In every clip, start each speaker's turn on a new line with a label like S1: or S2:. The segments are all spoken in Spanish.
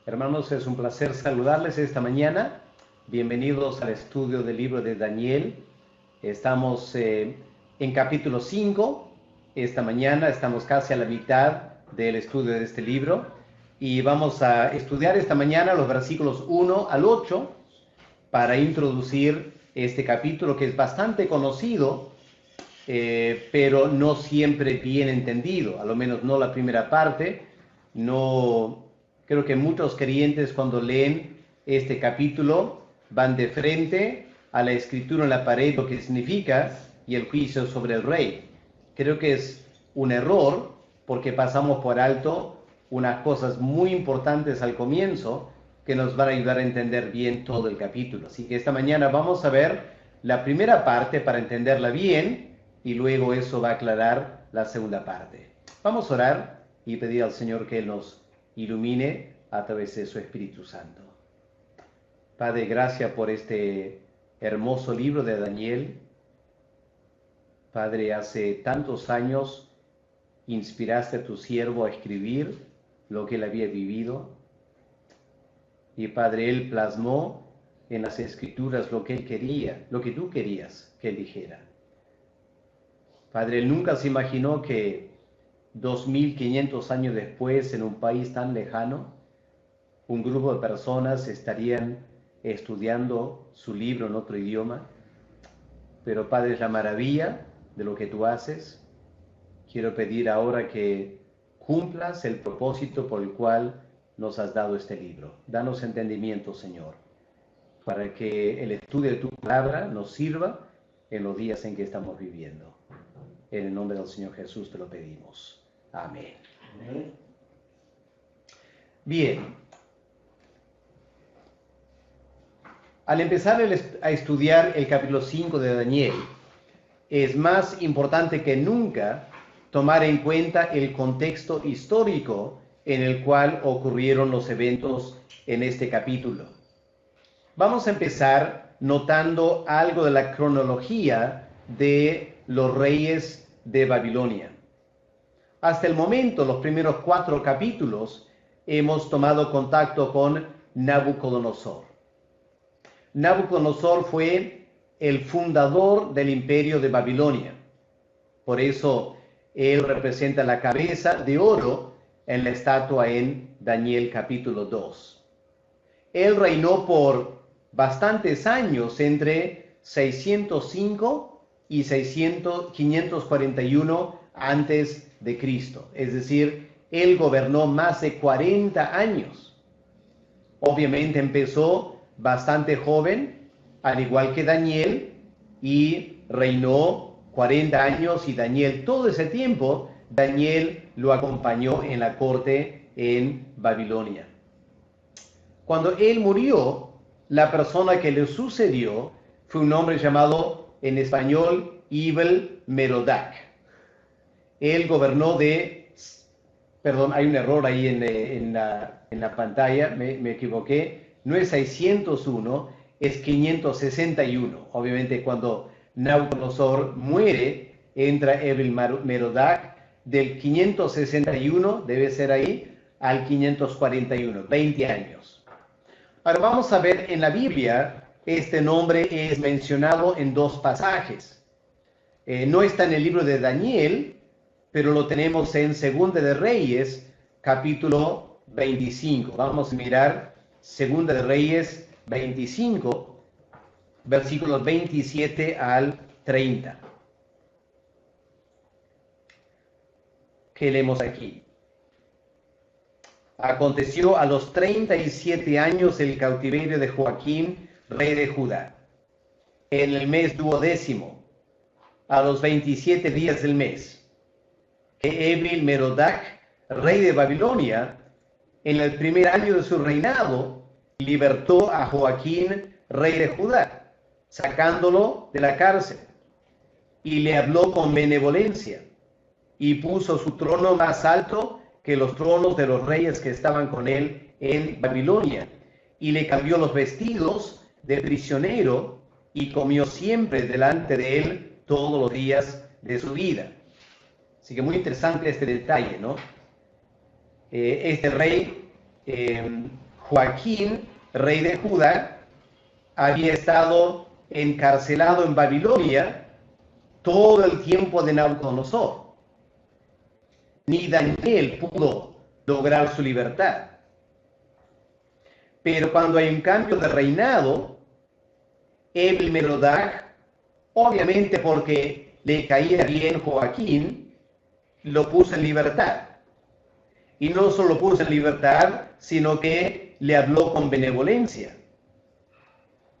S1: Hermanos, es un placer saludarles esta mañana. Bienvenidos al estudio del libro de Daniel. Estamos en capítulo 5. Esta mañana estamos casi a la mitad del estudio de este libro. Y vamos a estudiar esta mañana los versículos 1 al 8 para introducir este capítulo que es bastante conocido, pero no siempre bien entendido, a lo menos no la primera parte. No, creo que muchos creyentes cuando leen este capítulo van de frente a la escritura en la pared, lo que significa, y el juicio sobre el rey. Creo que es un error porque pasamos por alto unas cosas muy importantes al comienzo que nos van a ayudar a entender bien todo el capítulo. Así que esta mañana vamos a ver la primera parte para entenderla bien y luego eso va a aclarar la segunda parte. Vamos a orar y pedir al Señor que Él nos ilumine a través de su Espíritu Santo. Padre, gracias por este hermoso libro de Daniel. Padre, hace tantos años inspiraste a tu siervo a escribir lo que él había vivido. Y Padre, él plasmó en las escrituras lo que él quería, lo que tú querías que él dijera. Padre, él nunca se imaginó que 2500 años después, en un país tan lejano, un grupo de personas estarían estudiando su libro en otro idioma. Pero Padre, es la maravilla de lo que tú haces. Quiero pedir ahora que cumplas el propósito por el cual nos has dado este libro. Danos entendimiento, Señor, para que el estudio de tu palabra nos sirva en los días en que estamos viviendo. En el nombre del Señor Jesús te lo pedimos. Amén. Amén. Bien. Al empezar a estudiar el capítulo 5 de Daniel, es más importante que nunca tomar en cuenta el contexto histórico en el cual ocurrieron los eventos en este capítulo. Vamos a empezar notando algo de la cronología de los reyes de Babilonia. Hasta el momento, los primeros 4 capítulos, hemos tomado contacto con Nabucodonosor. Nabucodonosor fue el fundador del imperio de Babilonia. Por eso él representa la cabeza de oro en la estatua en Daniel capítulo 2. Él reinó por bastantes años, entre 605 y 541 antes de Cristo. Es decir, él gobernó más de 40 años. Obviamente empezó bastante joven, al igual que Daniel, y reinó 40 años, y Daniel, todo ese tiempo, Daniel lo acompañó en la corte en Babilonia. Cuando él murió, la persona que le sucedió fue un hombre llamado, en español, Evil-Merodach. Él gobernó perdón, hay un error ahí en la pantalla, me equivoqué. No es 601, es 561. Obviamente cuando Nabucodonosor muere, entra Evil-Merodach. Del 561, debe ser ahí, al 541, 20 años. Ahora vamos a ver en la Biblia, este nombre es mencionado en 2 pasajes. No está en el libro de Daniel, pero lo tenemos en Segunda de Reyes, capítulo 25. Vamos a mirar Segunda de Reyes 25, versículos 27 al 30. ¿Qué leemos aquí? Aconteció a los 37 años el cautiverio de Joaquín, rey de Judá, en el mes 12º, a los 27 días del mes, que Evil-Merodach, rey de Babilonia, en el primer año de su reinado, libertó a Joaquín, rey de Judá, sacándolo de la cárcel, y le habló con benevolencia, y puso su trono más alto que los tronos de los reyes que estaban con él en Babilonia, y le cambió los vestidos de prisionero, y comió siempre delante de él todos los días de su vida. Así que muy interesante este detalle, ¿no? Este rey Joaquín, rey de Judá, había estado encarcelado en Babilonia todo el tiempo de Nabucodonosor. Ni Daniel pudo lograr su libertad. Pero cuando hay un cambio de reinado, Evil-Merodach, obviamente porque le caía bien Joaquín, lo puso en libertad. Y no solo lo puso en libertad, sino que le habló con benevolencia.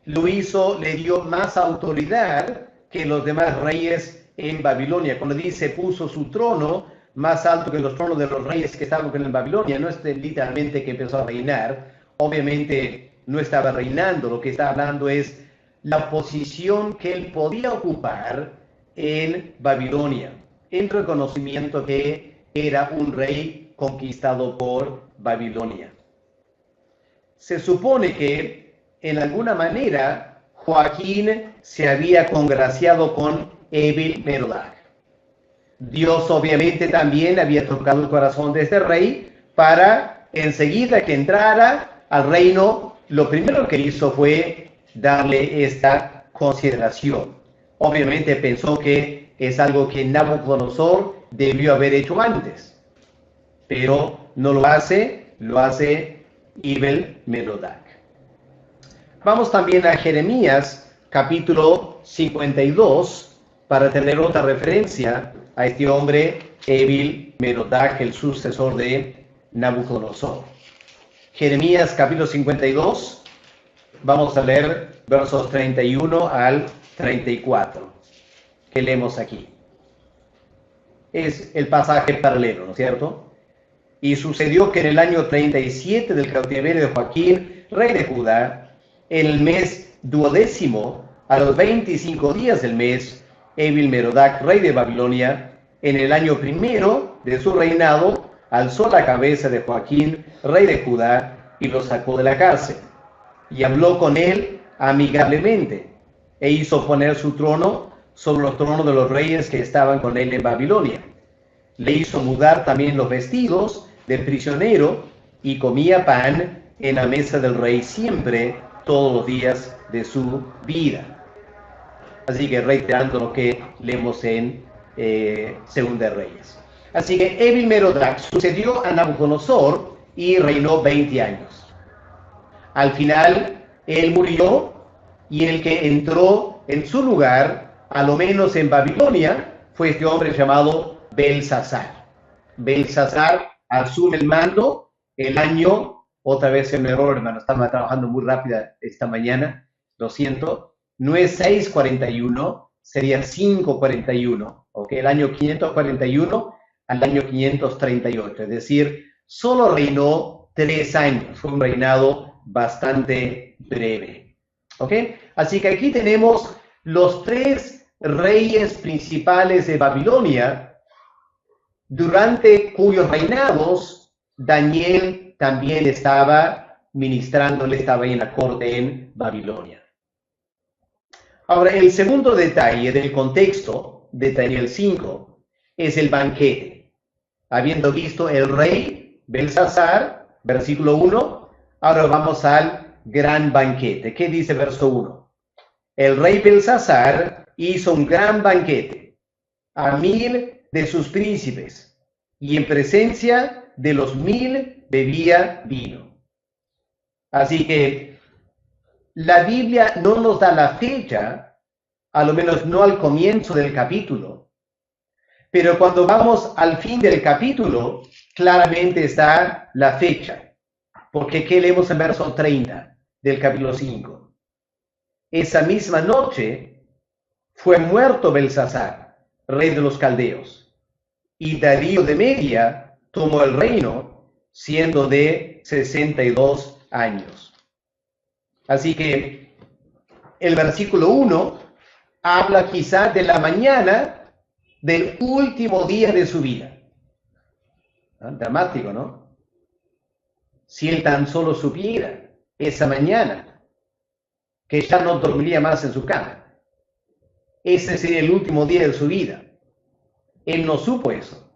S1: Lo hizo, le dio más autoridad que los demás reyes en Babilonia. Cuando dice puso su trono más alto que los tronos de los reyes que estaban en Babilonia, no es literalmente que empezó a reinar. Obviamente no estaba reinando, lo que está hablando es la posición que él podía ocupar en Babilonia, en reconocimiento que era un rey conquistado por Babilonia. Se supone que en alguna manera Joaquín se había congraciado con Evil-Merodach. Dios obviamente también había tocado el corazón de este rey para enseguida que entrara al reino, lo primero que hizo fue darle esta consideración. Obviamente pensó que es algo que Nabucodonosor debió haber hecho antes, pero no lo hace, lo hace Evil-Merodach. Vamos también a Jeremías capítulo 52 para tener otra referencia a este hombre Evil-Merodach, el sucesor de Nabucodonosor. Jeremías capítulo 52, vamos a leer versos 31 al 34, que leemos aquí. Es el pasaje paralelo, ¿no es cierto? Y sucedió que en el año 37 del cautiverio de Joaquín, rey de Judá, en el mes 12º, a los 25 días del mes, Evil-Merodach, rey de Babilonia, en el año primero de su reinado, alzó la cabeza de Joaquín, rey de Judá, y lo sacó de la cárcel, y habló con él amigablemente, e hizo poner su trono sobre los tronos de los reyes que estaban con él en Babilonia. Le hizo mudar también los vestidos del prisionero, y comía pan en la mesa del rey siempre, todos los días de su vida. Así que reiterando lo que leemos en Segunda de Reyes. Así que Evil-Merodach sucedió a Nabucodonosor y reinó 20 años. Al final, él murió y el que entró en su lugar, a lo menos en Babilonia, fue este hombre llamado Belsasar. Belsasar asume el mando el año, otra vez en error, hermano, estaba trabajando muy rápida esta mañana, lo siento, no es 641, sería 541, ¿ok? El año 541 al año 538, es decir, solo reinó 3 años, fue un reinado bastante breve, ¿ok? Así que aquí tenemos los 3 reyes principales de Babilonia, durante cuyos reinados Daniel también estaba ministrando, él estaba ahí en la corte en Babilonia. Ahora, el segundo detalle del contexto de Daniel 5 es el banquete. Habiendo visto el rey Belsasar, versículo 1, ahora vamos al gran banquete. ¿Qué dice verso 1? El rey Belsasar hizo un gran banquete a 1000 de sus príncipes, y en presencia de los 1000 bebía vino. Así que la Biblia no nos da la fecha, a lo menos no al comienzo del capítulo, pero cuando vamos al fin del capítulo, claramente está la fecha. Porque ¿qué leemos en verso 30 del capítulo 5? Esa misma noche fue muerto Belsasar, rey de los caldeos, y Darío de Media tomó el reino, siendo de 62 años. Así que el versículo 1 habla quizá de la mañana del último día de su vida. Dramático, ¿no? Si él tan solo supiera esa mañana que ya no dormiría más en su cama. Ese sería el último día de su vida. Él no supo eso.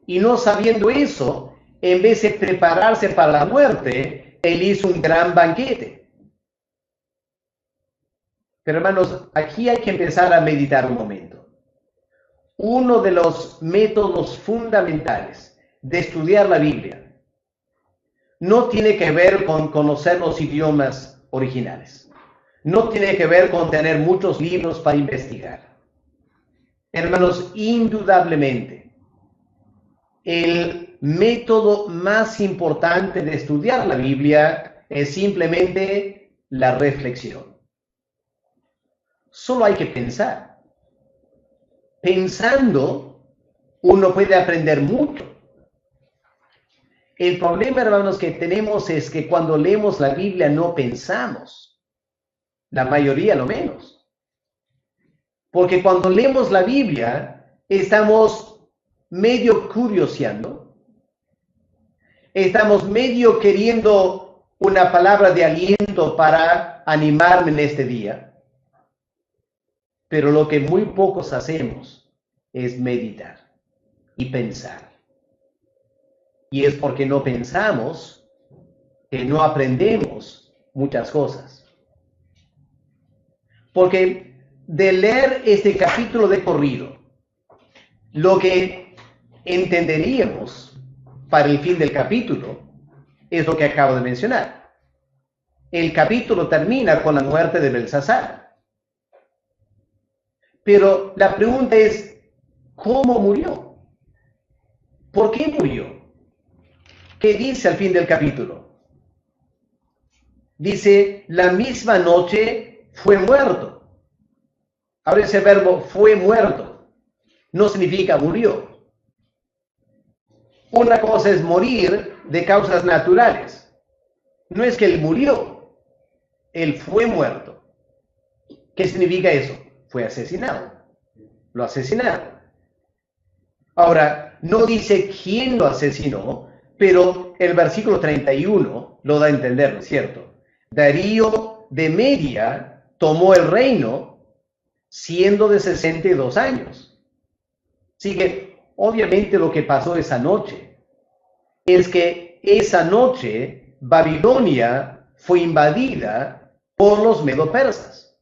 S1: Y no sabiendo eso, en vez de prepararse para la muerte, él hizo un gran banquete. Pero hermanos, aquí hay que empezar a meditar un momento. Uno de los métodos fundamentales de estudiar la Biblia no tiene que ver con conocer los idiomas originales. No tiene que ver con tener muchos libros para investigar. Hermanos, indudablemente, el método más importante de estudiar la Biblia es simplemente la reflexión. Solo hay que pensar. Pensando, uno puede aprender mucho. El problema, hermanos, que tenemos es que cuando leemos la Biblia no pensamos. La mayoría lo menos. Porque cuando leemos la Biblia, estamos medio curioseando. Estamos medio queriendo una palabra de aliento para animarme en este día. Pero lo que muy pocos hacemos es meditar y pensar. Y es porque no pensamos que no aprendemos muchas cosas. Porque de leer este capítulo de corrido, lo que entenderíamos para el fin del capítulo es lo que acabo de mencionar. El capítulo termina con la muerte de Belsasar. Pero la pregunta es, ¿cómo murió? ¿Por qué murió? ¿Qué dice al fin del capítulo? Dice, la misma noche fue muerto. Ahora ese verbo fue muerto no significa murió. Una cosa es morir de causas naturales. No es que él murió, él fue muerto. ¿Qué significa eso? Fue asesinado. Lo asesinaron. Ahora, no dice quién lo asesinó, pero el versículo 31 lo da a entender, ¿no es cierto? Darío de Media tomó el reino siendo de 62 años. Así que, obviamente, lo que pasó esa noche es que esa noche Babilonia fue invadida por los medo-persas.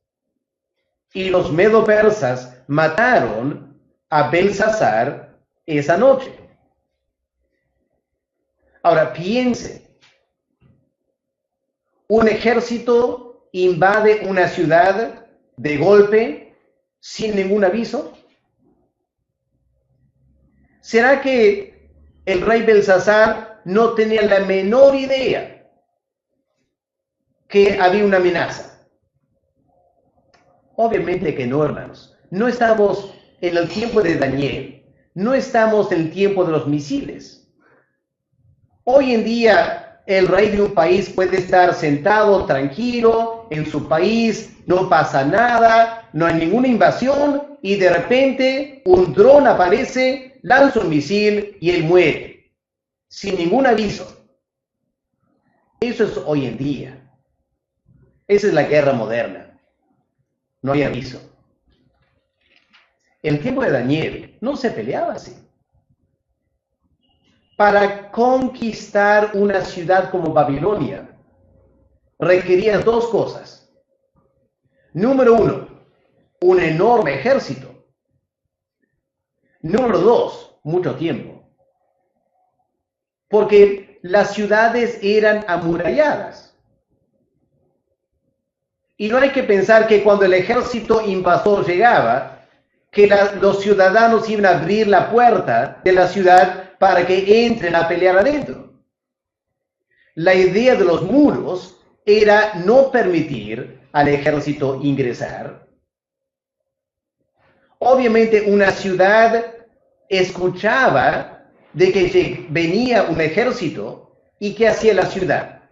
S1: Y los medo-persas mataron a Belsasar esa noche. Ahora piense, un ejército invade una ciudad de golpe sin ningún aviso. ¿Será que el rey Belsasar no tenía la menor idea que había una amenaza? Obviamente que no, hermanos. No estamos en el tiempo de Daniel. No estamos en el tiempo de los misiles. Hoy en día, el rey de un país puede estar sentado tranquilo en su país, no pasa nada, no hay ninguna invasión, y de repente un dron aparece, lanza un misil y él muere, sin ningún aviso. Eso es hoy en día. Esa es la guerra moderna. No hay aviso. En el tiempo de Daniel no se peleaba así. Para conquistar una ciudad como Babilonia, requería dos cosas. Número uno, un enorme ejército. Número dos, mucho tiempo. Porque las ciudades eran amuralladas. Y no hay que pensar que cuando el ejército invasor llegaba, que los ciudadanos iban a abrir la puerta de la ciudad para que entren a pelear adentro. La idea de los muros era no permitir al ejército ingresar. Obviamente una ciudad escuchaba de que venía un ejército y ¿qué hacía la ciudad?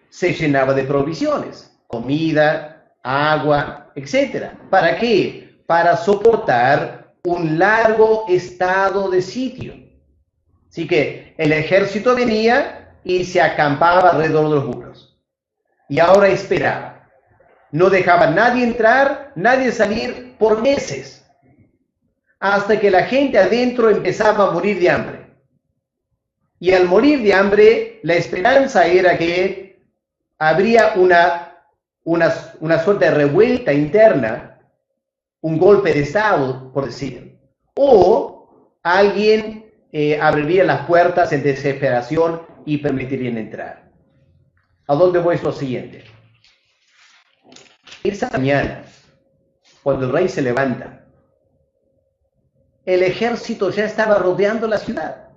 S1: Se llenaba de provisiones, comida, agua, etc. ¿Para qué? Para soportar un largo estado de sitio. Así que el ejército venía y se acampaba alrededor de los muros. Y ahora esperaba. No dejaba nadie entrar, nadie salir por meses. Hasta que la gente adentro empezaba a morir de hambre. Y al morir de hambre, la esperanza era que habría una suerte de revuelta interna, un golpe de estado, por decir, o alguien abriría las puertas en desesperación y permitirían entrar. ¿A dónde voy? Es lo siguiente. Esa mañana, cuando el rey se levanta, el ejército ya estaba rodeando la ciudad.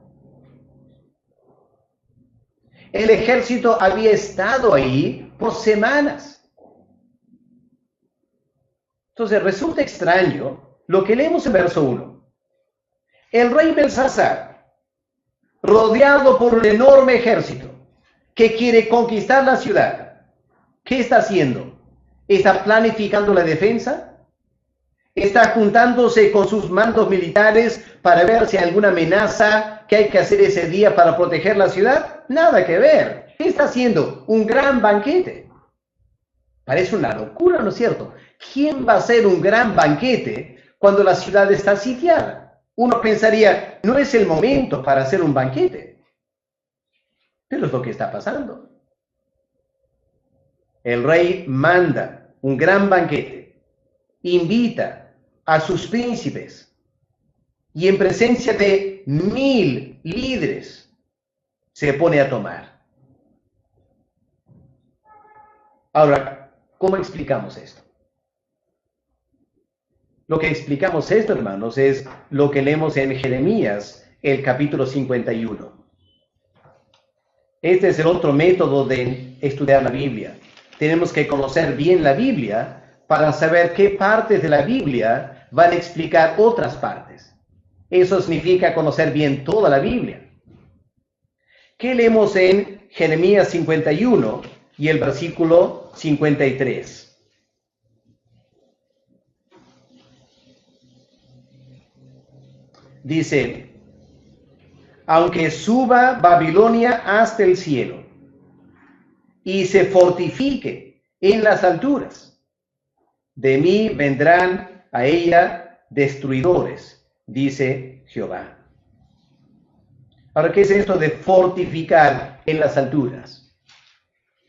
S1: El ejército había estado ahí por semanas. Entonces resulta extraño lo que leemos en verso 1. El rey Belsasar, rodeado por un enorme ejército que quiere conquistar la ciudad, ¿qué está haciendo? ¿Está planificando la defensa? ¿Está juntándose con sus mandos militares para ver si hay alguna amenaza que hay que hacer ese día para proteger la ciudad? Nada que ver. ¿Qué está haciendo? Un gran banquete. Parece una locura, ¿no es cierto? ¿Quién va a hacer un gran banquete cuando la ciudad está sitiada? Uno pensaría, no es el momento para hacer un banquete. Pero es lo que está pasando. El rey manda un gran banquete, invita a sus príncipes y en presencia de 1000 líderes se pone a tomar. Ahora, ¿cómo explicamos esto? Lo que explicamos esto, hermanos, es lo que leemos en Jeremías, el capítulo 51. Este es el otro método de estudiar la Biblia. Tenemos que conocer bien la Biblia para saber qué partes de la Biblia van a explicar otras partes. Eso significa conocer bien toda la Biblia. ¿Qué leemos en Jeremías 51 y el versículo 53? Dice, aunque suba Babilonia hasta el cielo y se fortifique en las alturas, de mí vendrán a ella destruidores, dice Jehová. Ahora, ¿qué es esto de fortificar en las alturas?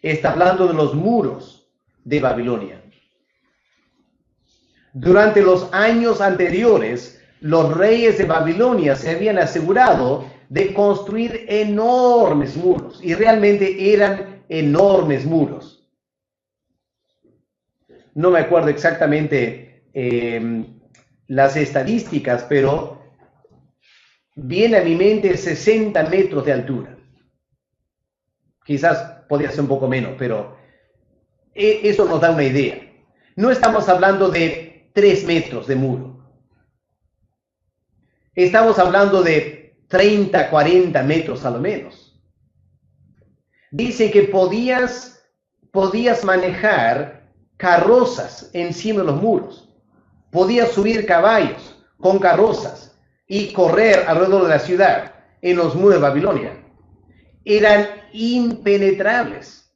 S1: Está hablando de los muros de Babilonia. Durante los años anteriores, los reyes de Babilonia se habían asegurado de construir enormes muros, y realmente eran enormes muros. No me acuerdo exactamente las estadísticas, pero viene a mi mente 60 metros de altura. Quizás podría ser un poco menos, pero eso nos da una idea. No estamos hablando de 3 metros de muro. Estamos hablando de 30, 40 metros a lo menos. Dice que podías manejar carrozas encima de los muros. Podías subir caballos con carrozas y correr alrededor de la ciudad en los muros de Babilonia. Eran impenetrables.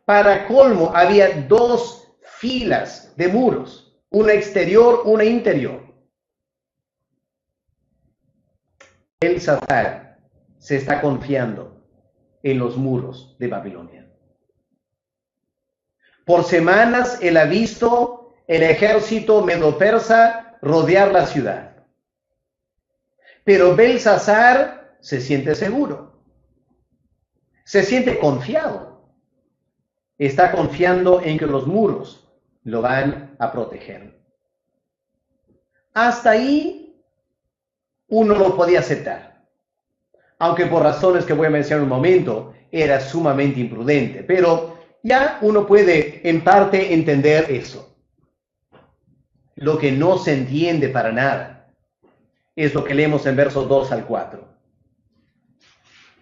S1: Para colmo, había 2 filas de muros, una exterior, una interior. Belsasar se está confiando en los muros de Babilonia. Por semanas él ha visto el ejército medo-persa rodear la ciudad. Pero Belsasar se siente seguro. Se siente confiado. Está confiando en que los muros lo van a proteger. Hasta ahí uno lo podía aceptar, aunque por razones que voy a mencionar en un momento, era sumamente imprudente, pero ya uno puede en parte entender eso. Lo que no se entiende para nada es lo que leemos en versos 2 al 4.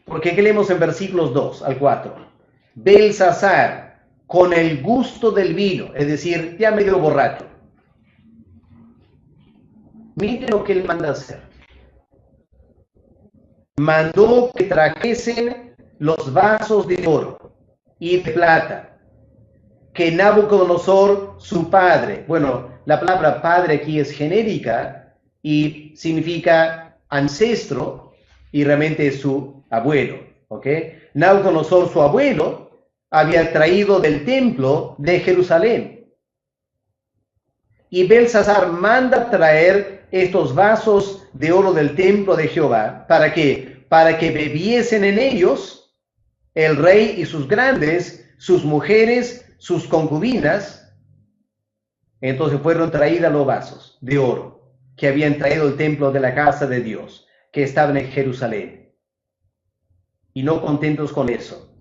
S1: Porque ¿qué leemos en versículos 2 al 4? Belsasar, con el gusto del vino, es decir, ya medio borracho. Miren lo que él manda hacer. Mandó que trajesen los vasos de oro y de plata, que Nabucodonosor, su padre, bueno, la palabra padre aquí es genérica y significa ancestro, y realmente es su abuelo, ¿ok? Nabucodonosor, su abuelo, había traído del templo de Jerusalén. Y Belsasar manda traer estos vasos de oro del templo de Jehová. ¿Para qué? Para que bebiesen en ellos el rey y sus grandes, sus mujeres, sus concubinas. Entonces fueron traídas los vasos de oro que habían traído el templo de la casa de Dios, que estaban en Jerusalén. Y no contentos con eso,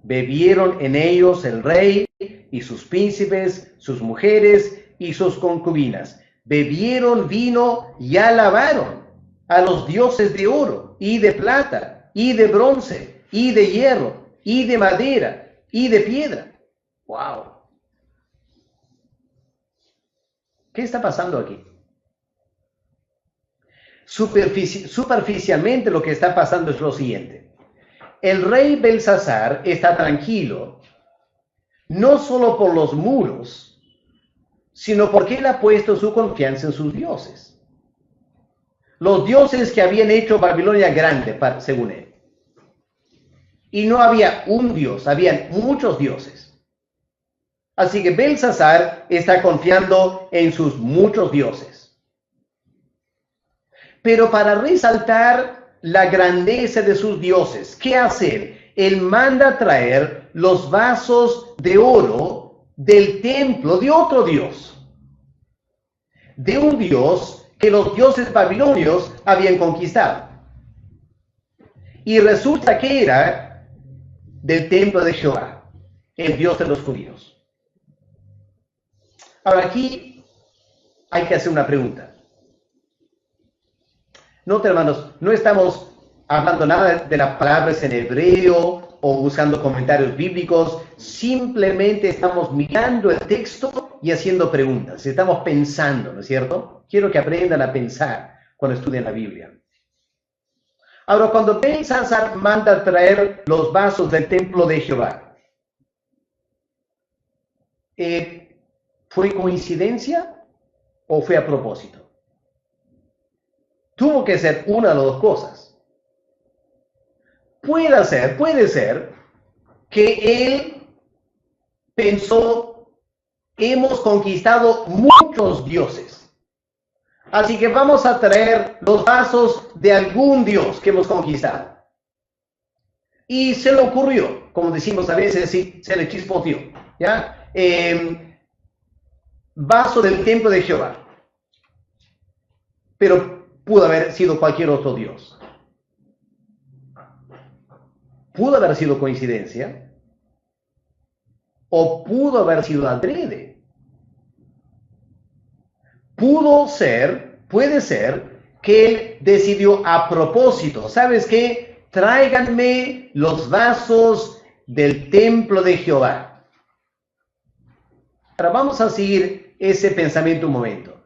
S1: bebieron en ellos el rey y sus príncipes, sus mujeres y sus concubinas. Bebieron vino y alabaron a los dioses de oro y de plata y de bronce y de hierro y de madera y de piedra. ¡Wow! ¿Qué está pasando aquí? Superficialmente lo que está pasando es lo siguiente. El rey Belsasar está tranquilo, no solo por los muros, sino porque él ha puesto su confianza en sus dioses. Los dioses que habían hecho Babilonia grande, según él. Y no había un dios, habían muchos dioses. Así que Belsasar está confiando en sus muchos dioses. Pero para resaltar la grandeza de sus dioses, ¿qué hace? Él manda traer los vasos de oro del templo de otro dios. De un dios que los dioses babilonios habían conquistado. Y resulta que era del templo de Jehová, el Dios de los judíos. Ahora aquí hay que hacer una pregunta. No, hermanos, no estamos hablando nada de las palabras en hebreo o buscando comentarios bíblicos, simplemente estamos mirando el texto y haciendo preguntas, estamos pensando, ¿no es cierto? Quiero que aprendan a pensar cuando estudien la Biblia. Ahora, cuando Belsasar manda traer los vasos del templo de Jehová, ¿fue coincidencia o fue a propósito? Tuvo que ser una de las dos cosas. Puede ser que él pensó, hemos conquistado muchos dioses, así que vamos a traer los vasos de algún dios que hemos conquistado. Y se le ocurrió, como decimos a veces, sí, se le chispoteó, ¿ya? Vaso del templo de Jehová. Pero pudo haber sido cualquier otro dios. Pudo haber sido coincidencia. O pudo haber sido adrede. Puede ser que él decidió a propósito. ¿Sabes qué? Tráiganme los vasos del templo de Jehová. Ahora vamos a seguir ese pensamiento un momento.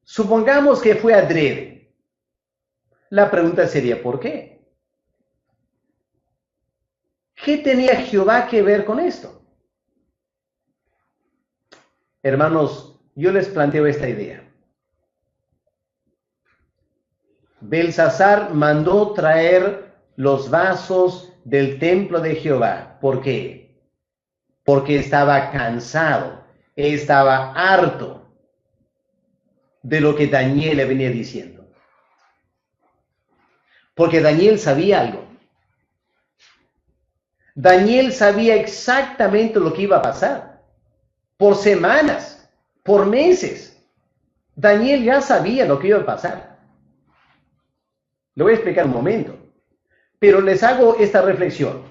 S1: Supongamos que fue adrede. La pregunta sería, ¿por qué? ¿Qué tenía Jehová que ver con esto? Hermanos, yo les planteo esta idea. Belsasar mandó traer los vasos del templo de Jehová. ¿Por qué? Porque estaba cansado, estaba harto de lo que Daniel le venía diciendo. Porque Daniel sabía algo. Daniel sabía exactamente lo que iba a pasar. Por semanas, por meses. Daniel ya sabía lo que iba a pasar. Lo voy a explicar un momento. Pero les hago esta reflexión.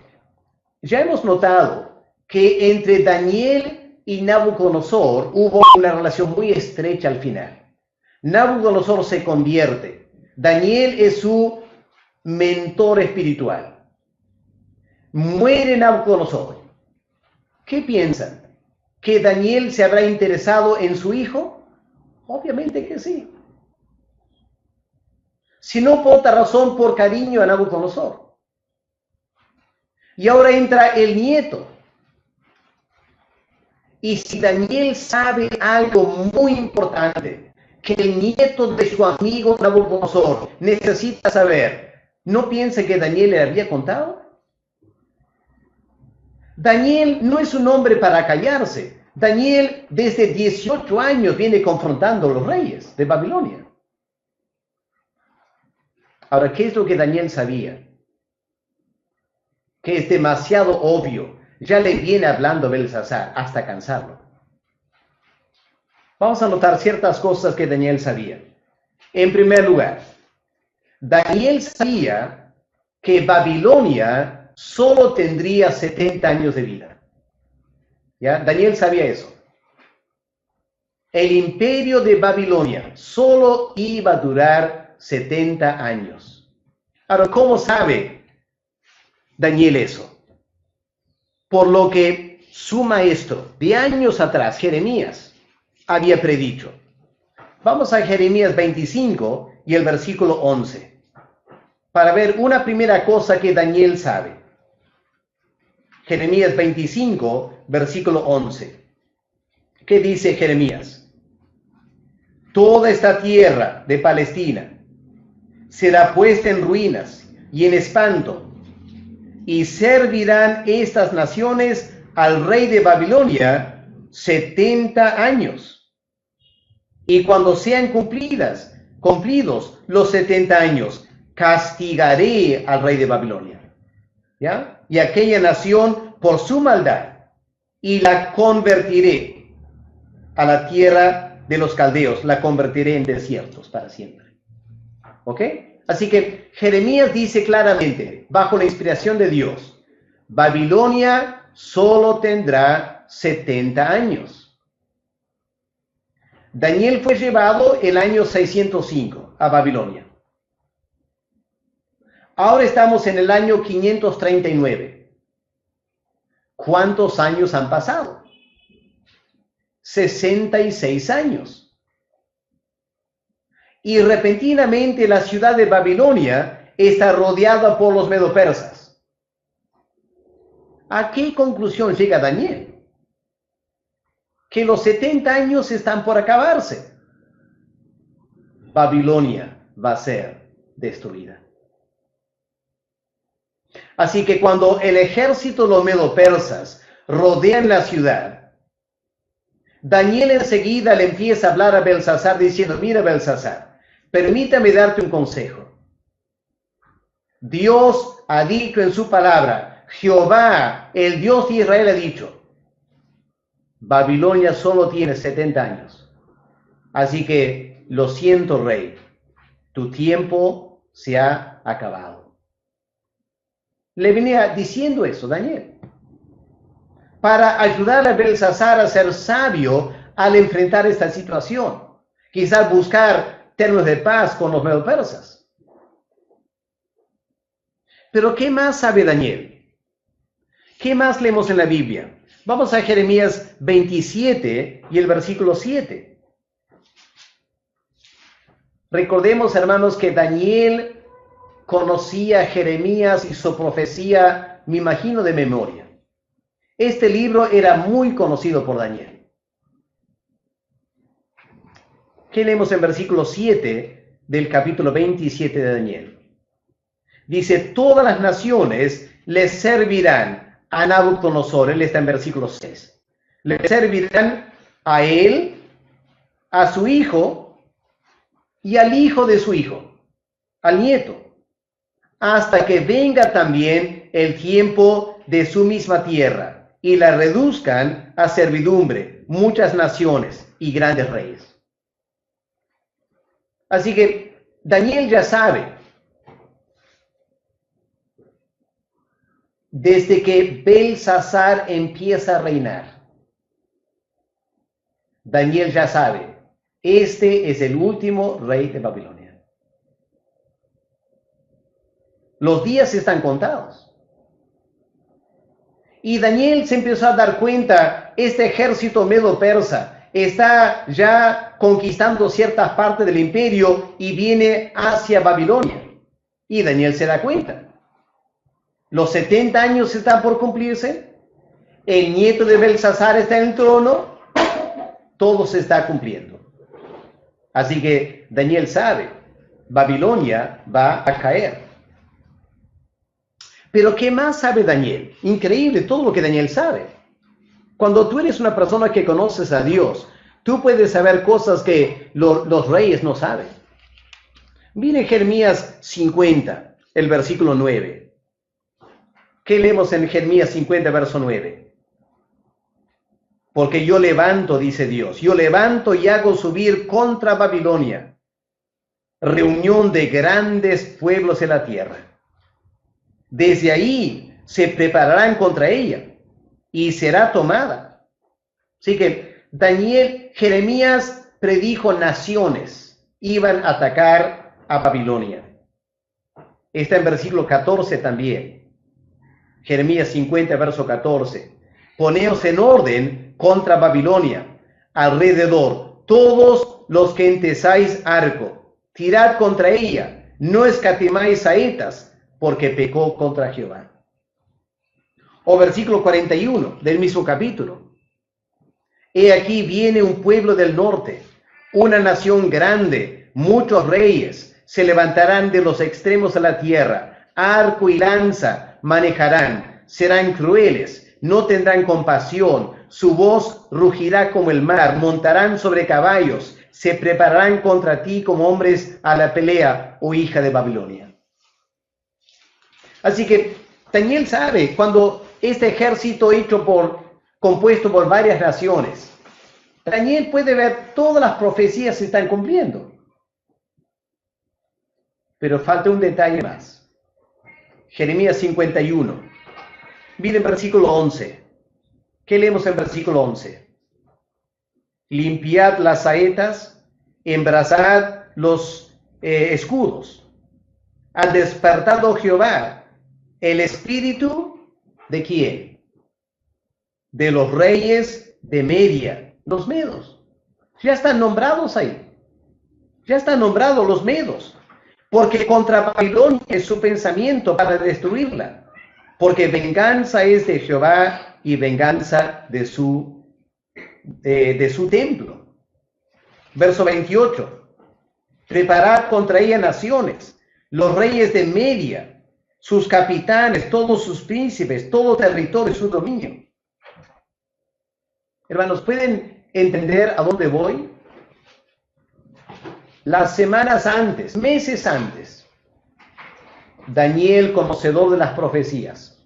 S1: Ya hemos notado que entre Daniel y Nabucodonosor hubo una relación muy estrecha al final. Nabucodonosor se convierte. Daniel es su mentor espiritual. Muere Nabucodonosor. ¿Qué piensan? ¿Que Daniel se habrá interesado en su hijo? Obviamente que sí. Si no por otra razón, por cariño a Nabucodonosor. Y ahora entra el nieto. Y si Daniel sabe algo muy importante, que el nieto de su amigo Nabucodonosor necesita saber, ¿No piensa que Daniel le había contado? Daniel no es un hombre para callarse. Daniel desde 18 años viene confrontando a los reyes de Babilonia. Ahora, ¿qué es lo que Daniel sabía? Que es demasiado obvio. Ya le viene hablando Belsasar hasta cansarlo. Vamos a notar ciertas cosas que Daniel sabía. En primer lugar, Daniel sabía que Babilonia solo tendría 70 años de vida. ¿Ya? Daniel sabía eso. El imperio de Babilonia solo iba a durar 70 años. Ahora, ¿cómo sabe Daniel eso? Por lo que su maestro de años atrás, Jeremías, había predicho. Vamos a Jeremías 25 y el versículo 11, para ver una primera cosa que Daniel sabe. Jeremías 25, versículo 11. ¿Qué dice Jeremías? Toda esta tierra de Palestina será puesta en ruinas y en espanto, y servirán estas naciones al rey de Babilonia 70 años. Y cuando sean cumplidos los 70 años, castigaré al rey de Babilonia, ¿ya? Y aquella nación por su maldad, y la convertiré a la tierra de los caldeos, la convertiré en desiertos para siempre. ¿Ok? Así que Jeremías dice claramente, bajo la inspiración de Dios, Babilonia solo tendrá 70 años. Daniel fue llevado el año 605 a Babilonia. Ahora estamos en el año 539. ¿Cuántos años han pasado? 66 años. Y repentinamente la ciudad de Babilonia está rodeada por los medo-persas. ¿A qué conclusión llega Daniel? Que los 70 años están por acabarse. Babilonia va a ser destruida. Así que cuando el ejército de los medo-persas rodean la ciudad, Daniel enseguida le empieza a hablar a Belsasar diciendo, mira Belsasar, permítame darte un consejo. Dios ha dicho en su palabra, Jehová, el Dios de Israel, ha dicho, Babilonia solo tiene 70 años. Así que, lo siento, rey, tu tiempo se ha acabado. Le venía diciendo eso Daniel, para ayudar a Belsasar a ser sabio al enfrentar esta situación. Quizás buscar términos de paz con los medo-persas. Pero ¿qué más sabe Daniel? ¿Qué más leemos en la Biblia? Vamos a Jeremías 27 y el versículo 7. Recordemos, hermanos, que Daniel conocía a Jeremías y su profecía, me imagino, de memoria. Este libro era muy conocido por Daniel. ¿Qué leemos en versículo 7 del capítulo 27 de Daniel? Dice, todas las naciones le servirán a Nabucodonosor. Él está en versículo 6. Le servirán a él, a su hijo y al hijo de su hijo, al nieto, hasta que venga también el tiempo de su misma tierra y la reduzcan a servidumbre muchas naciones y grandes reyes. Así que Daniel ya sabe, desde que Belsasar empieza a reinar, Daniel ya sabe, este es el último rey de Babilonia. Los días están contados. Y Daniel se empezó a dar cuenta, este ejército medo-persa está ya conquistando ciertas partes del imperio y viene hacia Babilonia. Y Daniel se da cuenta. Los 70 años están por cumplirse, el nieto de Belsasar está en el trono, todo se está cumpliendo. Así que Daniel sabe, Babilonia va a caer. Pero ¿qué más sabe Daniel? Increíble todo lo que Daniel sabe. Cuando tú eres una persona que conoces a Dios, tú puedes saber cosas que los reyes no saben. Miren Jeremías 50, el versículo 9. ¿Qué leemos en Jeremías 50, verso 9? Porque yo levanto, dice Dios, yo levanto y hago subir contra Babilonia reunión de grandes pueblos en la tierra. Desde ahí se prepararán contra ella y será tomada. Así que Jeremías predijo naciones iban a atacar a Babilonia. Está en versículo 14 también. Jeremías 50, verso 14. Poneos en orden contra Babilonia, alrededor, todos los que entesáis arco, tirad contra ella, no escatimáis saetas, porque pecó contra Jehová. O versículo 41 del mismo capítulo. He aquí viene un pueblo del norte, una nación grande, muchos reyes, se levantarán de los extremos de la tierra, arco y lanza manejarán, serán crueles, no tendrán compasión, su voz rugirá como el mar, montarán sobre caballos, se prepararán contra ti como hombres a la pelea, oh hija de Babilonia. Así que Daniel sabe cuando este ejército compuesto por varias naciones, Daniel puede ver todas las profecías se están cumpliendo. Pero falta un detalle más. Jeremías 51. Miren versículo 11. ¿Qué leemos en versículo 11? Limpiad las saetas, embrazad los escudos. Ha despertado Jehová el espíritu ¿de quién? De los reyes de Media, los medos. Ya están nombrados ahí. Ya están nombrados los medos. Porque contra Babilonia es su pensamiento para destruirla. Porque venganza es de Jehová y venganza de su templo. Verso 28. Preparad contra ella naciones, los reyes de Media, sus capitanes, todos sus príncipes, todo territorio, su dominio. Hermanos, ¿pueden entender a dónde voy? Las semanas antes, meses antes, Daniel, conocedor de las profecías,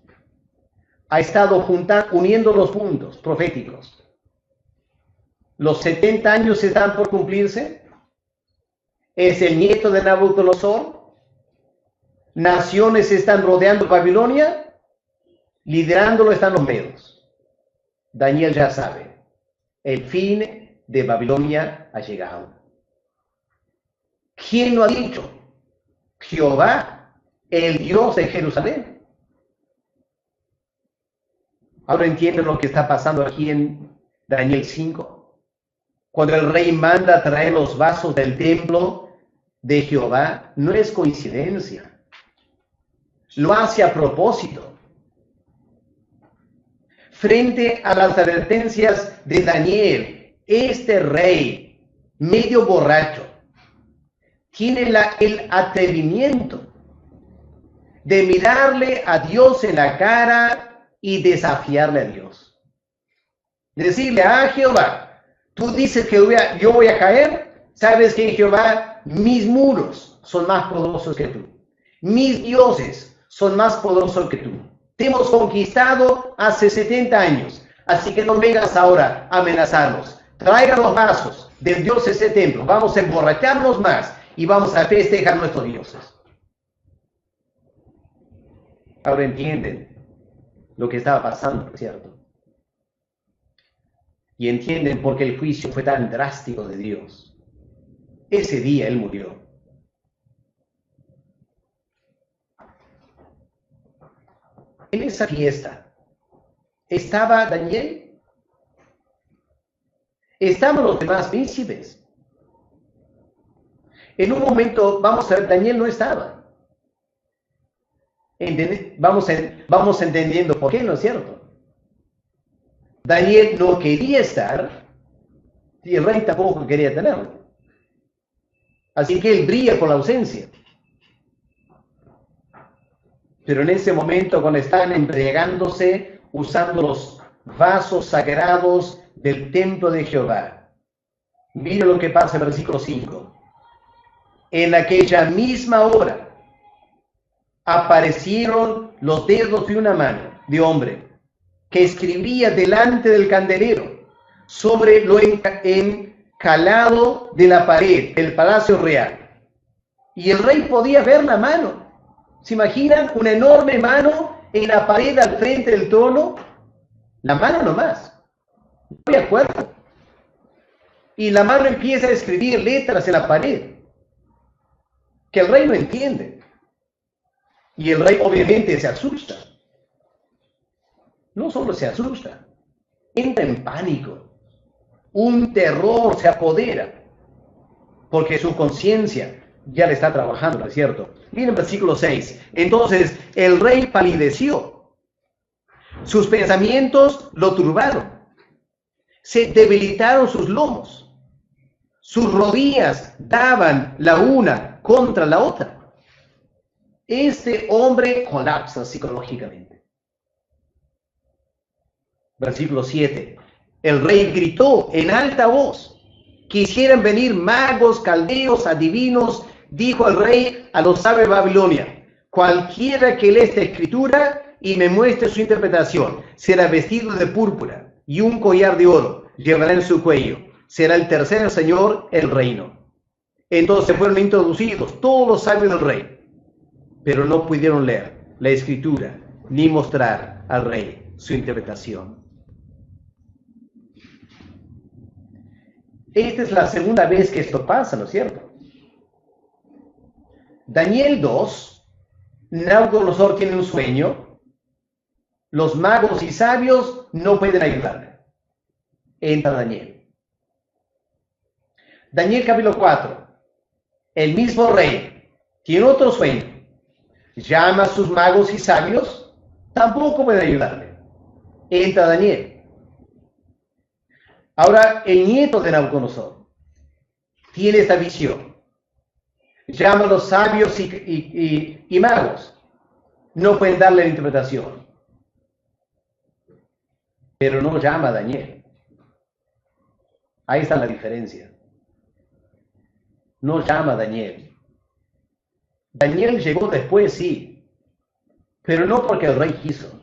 S1: ha estado uniendo los puntos proféticos. Los 70 años están por cumplirse. Es el nieto de Nabucodonosor. Naciones están rodeando Babilonia. Liderándolo están los medos. Daniel ya sabe. El fin de Babilonia ha llegado. ¿Quién lo ha dicho? Jehová, el Dios de Jerusalén. Ahora entienden lo que está pasando aquí en Daniel 5. Cuando el rey manda traer los vasos del templo de Jehová, no es coincidencia. Lo hace a propósito. Frente a las advertencias de Daniel, este rey, medio borracho, tiene el atrevimiento de mirarle a Dios en la cara y desafiarle a Dios. Decirle a Jehová, tú dices que yo voy a caer. ¿Sabes que Jehová? Mis muros son más poderosos que tú. Mis dioses son más poderosos que tú. Te hemos conquistado hace 70 años. Así que no vengas ahora a amenazarnos. Traigan los vasos del Dios de ese templo. Vamos a emborracharnos más y vamos a festejar nuestros dioses. Ahora entienden lo que estaba pasando, ¿cierto? Y entienden por qué el juicio fue tan drástico de Dios. Ese día él murió. En esa fiesta, ¿estaba Daniel? ¿Estaban los demás príncipes? En un momento, vamos a ver, Daniel no estaba. Vamos entendiendo por qué, ¿no es cierto? Daniel no quería estar y el rey tampoco quería tenerlo. Así que él brilla por la ausencia. Pero en ese momento, cuando están embriagándose, usando los vasos sagrados del templo de Jehová, mira lo que pasa en el versículo 5. En aquella misma hora aparecieron los dedos de una mano de hombre que escribía delante del candelero sobre lo encalado de la pared del palacio real. Y el rey podía ver la mano. ¿Se imaginan una enorme mano en la pared al frente del trono? La mano nomás. No había cuerpo. Y la mano empieza a escribir letras en la pared que el rey no entiende. Y el rey obviamente se asusta. No solo se asusta, entra en pánico. Un terror se apodera, porque su conciencia ya le está trabajando, ¿no es cierto? Miren el versículo 6. Entonces el rey palideció. Sus pensamientos lo turbaron. Se debilitaron sus lomos. Sus rodillas daban la una contra la otra. Este hombre colapsa psicológicamente. Versículo 7. El rey gritó en alta voz. Quisieran venir magos, caldeos, adivinos, dijo el rey a los sabios de Babilonia. Cualquiera que lea esta escritura y me muestre su interpretación, será vestido de púrpura y un collar de oro llevará en su cuello. Será el tercer señor el reino. Entonces fueron introducidos todos los sabios del rey, pero no pudieron leer la escritura ni mostrar al rey su interpretación. Esta es la segunda vez que esto pasa, ¿no es cierto? Daniel 2, Nabucodonosor tiene un sueño, los magos y sabios no pueden ayudarle. Entra Daniel. Daniel capítulo 4, el mismo rey tiene otro sueño, llama a sus magos y sabios, tampoco pueden ayudarle. Entra Daniel. Ahora el nieto de Nabucodonosor tiene esta visión. Llama a los sabios y magos. No pueden darle la interpretación. Pero no llama a Daniel. Ahí está la diferencia. No llama a Daniel. Daniel llegó después, sí, pero no porque el rey quiso.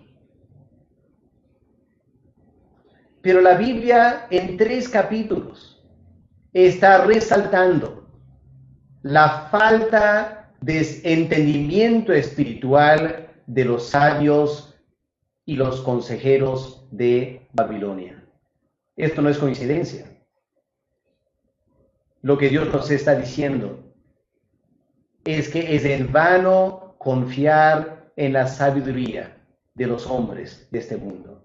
S1: Pero la Biblia en 3 capítulos está resaltando la falta de entendimiento espiritual de los sabios y los consejeros de Babilonia. Esto no es coincidencia. Lo que Dios nos está diciendo es que es en vano confiar en la sabiduría de los hombres de este mundo.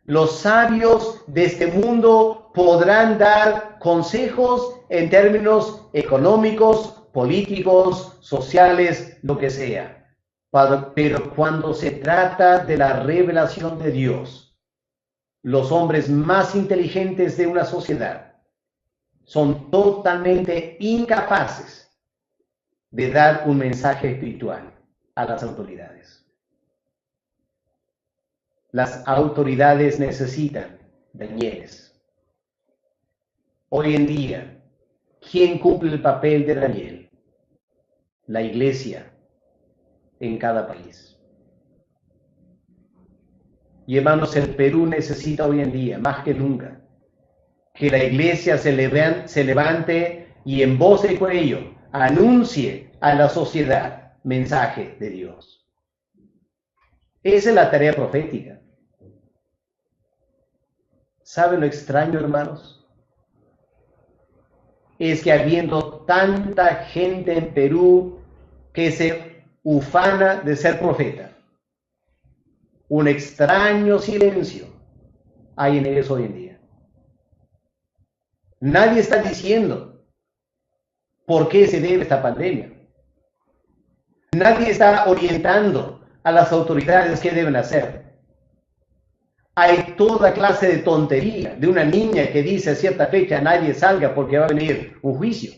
S1: Los sabios de este mundo podrán dar consejos en términos económicos, políticos, sociales, lo que sea. Pero cuando se trata de la revelación de Dios, los hombres más inteligentes de una sociedad son totalmente incapaces de dar un mensaje espiritual a las autoridades. Las autoridades necesitan Danieles. Hoy en día, ¿quién cumple el papel de Daniel? La iglesia en cada país. Y hermanos, el Perú necesita hoy en día, más que nunca, que la iglesia se levante y en voz de cuello anuncie a la sociedad mensaje de Dios. Esa es la tarea profética. ¿Saben lo extraño, hermanos? Es que habiendo tanta gente en Perú que se ufana de ser profeta, un extraño silencio hay en ellos hoy en día. Nadie está diciendo por qué se debe esta pandemia. Nadie está orientando a las autoridades qué deben hacer. Hay toda clase de tontería de una niña que dice a cierta fecha nadie salga porque va a venir un juicio.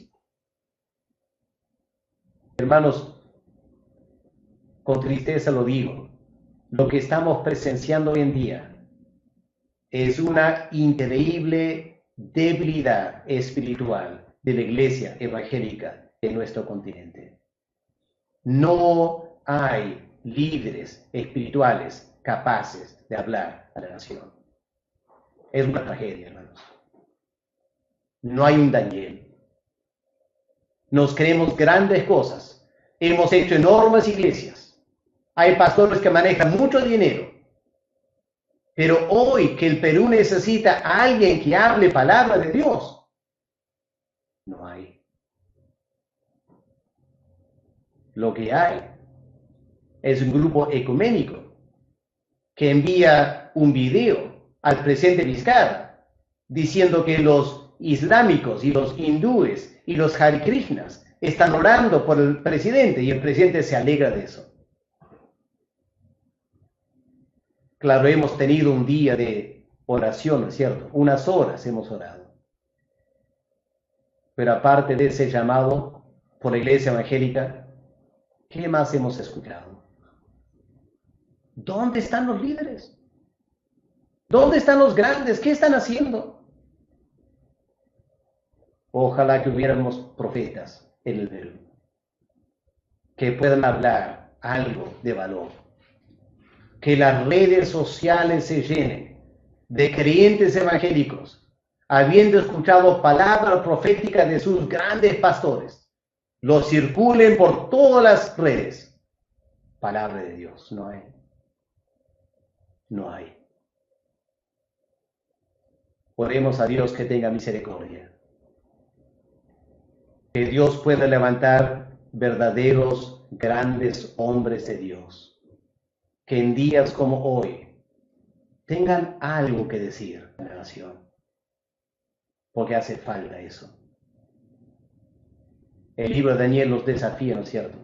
S1: Hermanos, con tristeza lo digo, lo que estamos presenciando hoy en día es una increíble debilidad espiritual de la iglesia evangélica en nuestro continente. No hay líderes espirituales capaces de hablar a la nación. Es una tragedia, hermanos. No hay un Daniel. Nos creemos grandes cosas. Hemos hecho enormes iglesias. Hay pastores que manejan mucho dinero. Pero hoy que el Perú necesita a alguien que hable palabra de Dios, no hay. Lo que hay es un grupo ecuménico que envía un video al presidente Vizcarra diciendo que los islámicos y los hindúes y los Hare Krishnas están orando por el presidente y el presidente se alegra de eso. Claro, hemos tenido un día de oración, ¿no es cierto? Unas horas hemos orado. Pero aparte de ese llamado por la iglesia evangélica, ¿qué más hemos escuchado? ¿Dónde están los líderes? ¿Dónde están los grandes? ¿Qué están haciendo? Ojalá que hubiéramos profetas en el Perú que puedan hablar algo de valor. Que las redes sociales se llenen de creyentes evangélicos, habiendo escuchado palabras proféticas de sus grandes pastores, lo circulen por todas las redes. Palabra de Dios, no hay. No hay. Oremos a Dios que tenga misericordia. Que Dios pueda levantar verdaderos, grandes hombres de Dios. Que en días como hoy tengan algo que decir a la nación, porque hace falta eso. El libro de Daniel los desafía, ¿no es cierto?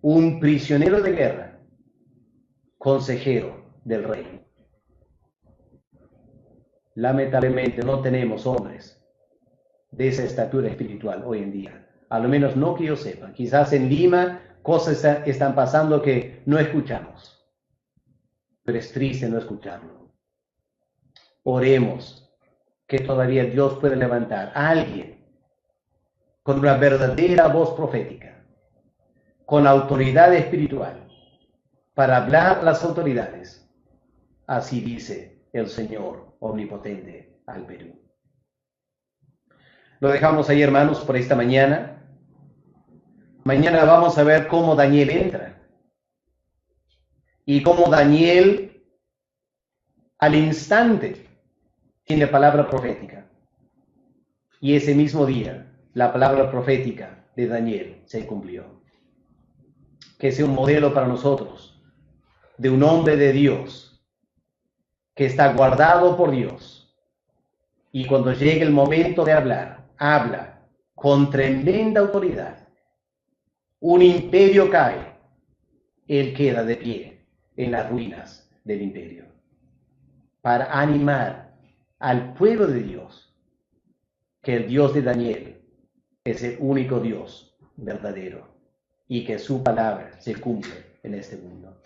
S1: Un prisionero de guerra, consejero del rey. Lamentablemente no tenemos hombres de esa estatura espiritual hoy en día, a lo menos no que yo sepa. Quizás en Lima cosas están pasando que no escuchamos, pero es triste no escucharlo. Oremos que todavía Dios puede levantar a alguien con una verdadera voz profética, con autoridad espiritual, para hablar a las autoridades. Así dice el Señor omnipotente al Perú. Lo dejamos ahí, hermanos, por esta mañana. Mañana vamos a ver cómo Daniel entra y cómo Daniel al instante tiene palabra profética. Y ese mismo día la palabra profética de Daniel se cumplió. Que sea un modelo para nosotros de un hombre de Dios que está guardado por Dios y cuando llegue el momento de hablar, habla con tremenda autoridad. Un imperio cae, él queda de pie en las ruinas del imperio para animar al pueblo de Dios que el Dios de Daniel es el único Dios verdadero y que su palabra se cumple en este mundo.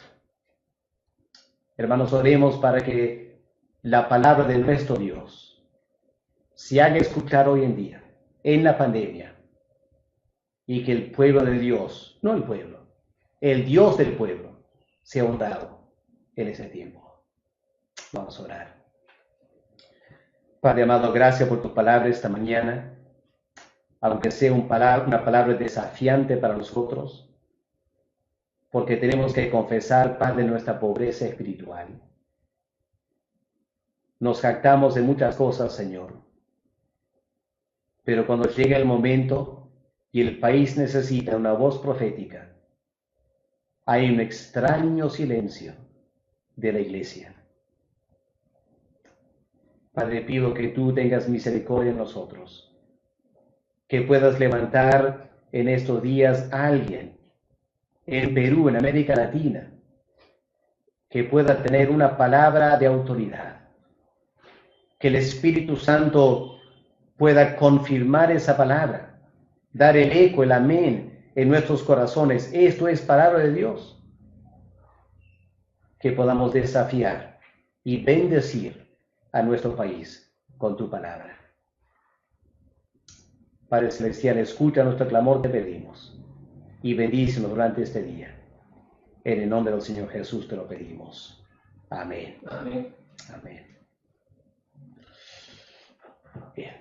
S1: Hermanos, oremos para que la palabra de nuestro Dios se haga escuchar hoy en día en la pandemia y que el pueblo de Dios, no el pueblo, el Dios del pueblo sea honrado en ese tiempo. Vamos a orar. Padre amado, gracias por tu palabra esta mañana, aunque sea una palabra desafiante para nosotros, porque tenemos que confesar, Padre, nuestra pobreza espiritual. Nos jactamos de muchas cosas, Señor, pero cuando llega el momento y el país necesita una voz profética, hay un extraño silencio de la iglesia. Padre, pido que tú tengas misericordia en nosotros, que puedas levantar en estos días a alguien en Perú, en América Latina, que pueda tener una palabra de autoridad, que el Espíritu Santo pueda confirmar esa palabra, dar el eco, el amén en nuestros corazones. Esto es palabra de Dios. Que podamos desafiar y bendecir a nuestro país con tu palabra. Padre Celestial, escucha nuestro clamor, te pedimos, y bendícenos durante este día. En el nombre del Señor Jesús te lo pedimos. Amén.
S2: Amén.
S1: Amén. Bien.